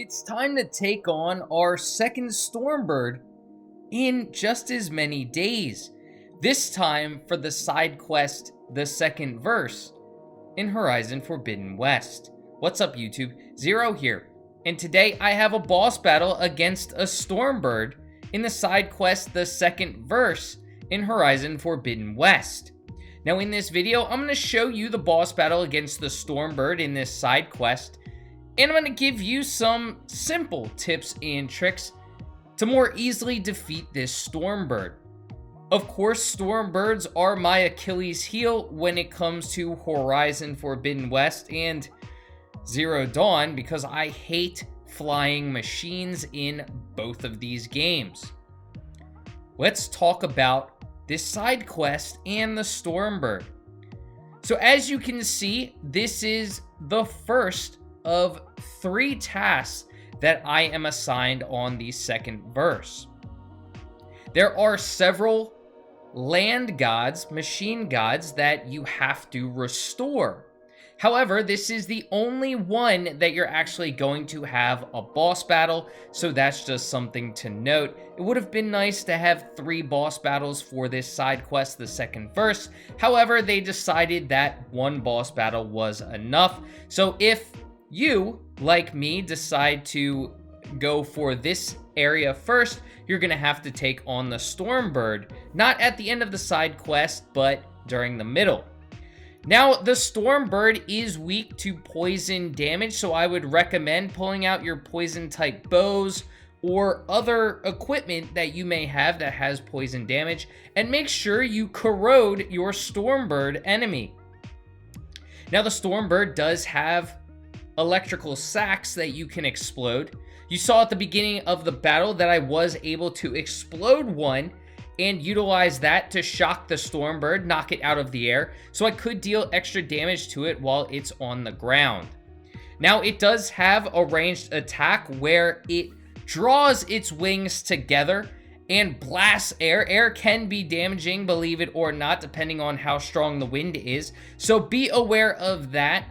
It's time to take on our second Stormbird in just as many days. This time for the side quest, The Second Verse, in Horizon Forbidden West. What's up, YouTube? Zero here, and today I have a boss battle against a Stormbird in the side quest, The Second Verse, in Horizon Forbidden West. Now in this video, I'm going to show you the boss battle against the Stormbird in this side quest, and I'm going to give you some simple tips and tricks to more easily defeat this Stormbird. Of course, Stormbirds are my Achilles heel when it comes to Horizon Forbidden West and Zero Dawn, because I hate flying machines in both of these games. Let's talk about this side quest and the Stormbird. So as you can see, this is the first of 3 tasks that I am assigned on the second verse. There are several land gods, machine gods, that you have to restore. However, this is the only one that you're actually going to have a boss battle, so that's just something to note. It would have been nice to have 3 boss battles for this side quest, the second verse. However, they decided that 1 boss battle was enough. So if you, like me, decide to go for this area first, you're going to have to take on the Stormbird, not at the end of the side quest, but during the middle. Now, the Stormbird is weak to poison damage, so I would recommend pulling out your poison-type bows or other equipment that you may have that has poison damage, and make sure you corrode your Stormbird enemy. Now, the Stormbird does have electrical sacks that you can explode. You saw at the beginning of the battle that I was able to explode one and utilize that to shock the Stormbird, knock it out of the air, so I could deal extra damage to it while it's on the ground. Now, it does have a ranged attack where it draws its wings together and blasts air. Air can be damaging, believe it or not, depending on how strong the wind is, so be aware of that.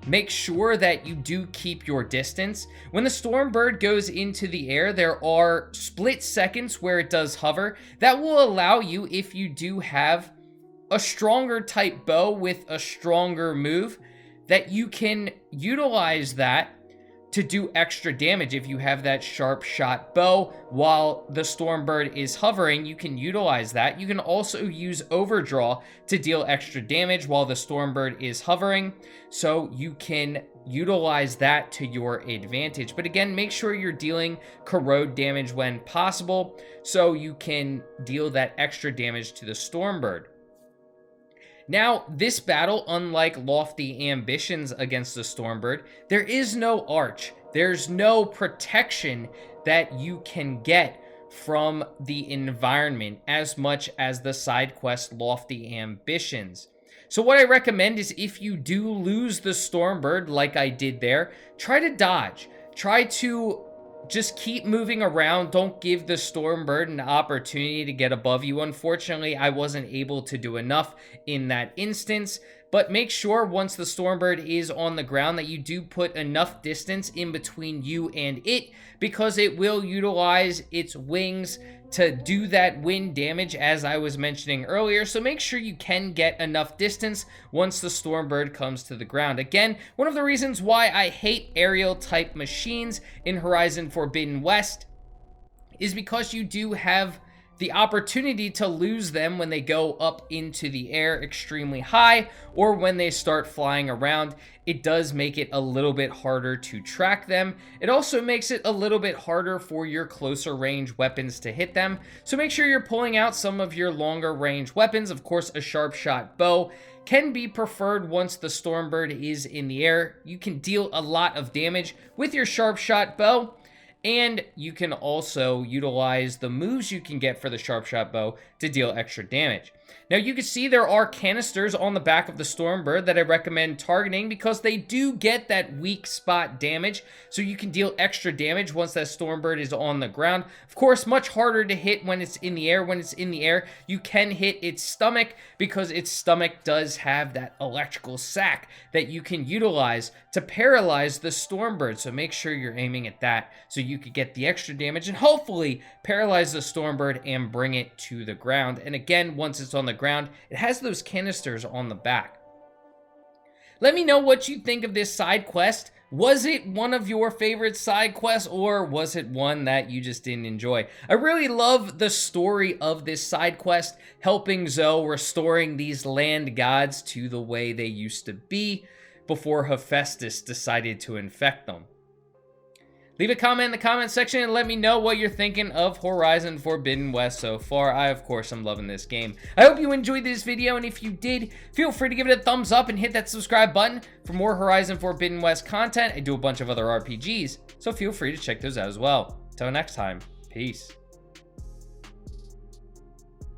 Make sure that you do keep your distance. When the Stormbird goes into the air, there are split seconds where it does hover. That will allow you, if you do have a stronger type bow with a stronger move, that you can utilize that to do extra damage. If you have that sharp shot bow while the Stormbird is hovering, you can utilize that. You can also use overdraw to deal extra damage while the Stormbird is hovering, so you can utilize that to your advantage. But again, make sure you're dealing corrode damage when possible, so you can deal that extra damage to the Stormbird. Now, this battle, unlike Lofty Ambitions against the Stormbird, there is no arch. There's no protection that you can get from the environment as much as the side quest Lofty Ambitions. So what I recommend is, if you do lose the Stormbird like I did there, try to dodge. Try to just keep moving around. Don't give the Stormbird an opportunity to get above you. Unfortunately, I wasn't able to do enough in that instance, but make sure once the Stormbird is on the ground that you do put enough distance in between you and it, because it will utilize its wings to do that wind damage, as I was mentioning earlier. So make sure you can get enough distance once the Stormbird comes to the ground. Again, one of the reasons why I hate aerial type machines in Horizon Forbidden West is because you do have the opportunity to lose them when they go up into the air extremely high, or when they start flying around. It does make it a little bit harder to track them. It also makes it a little bit harder for your closer range weapons to hit them. So make sure you're pulling out some of your longer range weapons. Of course, a sharp shot bow can be preferred once the Stormbird is in the air. You can deal a lot of damage with your sharp shot bow, and you can also utilize the moves you can get for the sharp shot bow to deal extra damage. Now you can see there are canisters on the back of the Stormbird that I recommend targeting because they do get that weak spot damage, so you can deal extra damage once that Stormbird is on the ground. Of course, much harder to hit when it's in the air. When it's in the air, you can hit its stomach because its stomach does have that electrical sac that you can utilize to paralyze the Stormbird, so make sure you're aiming at that so you could get the extra damage and hopefully paralyze the Stormbird and bring it to the ground. And again, once it's on the ground, it has those canisters on the back. Let me know what you think of this side quest. Was it one of your favorite side quests, or was it one that you just didn't enjoy? I really love the story of this side quest, helping Zoe restoring these land gods to the way they used to be before Hephaestus decided to infect them. Leave a comment in the comment section and let me know what you're thinking of Horizon Forbidden West so far. I, of course, am loving this game. I hope you enjoyed this video, and if you did, feel free to give it a thumbs up and hit that subscribe button for more Horizon Forbidden West content. I do a bunch of other RPGs, so feel free to check those out as well. Till next time, peace.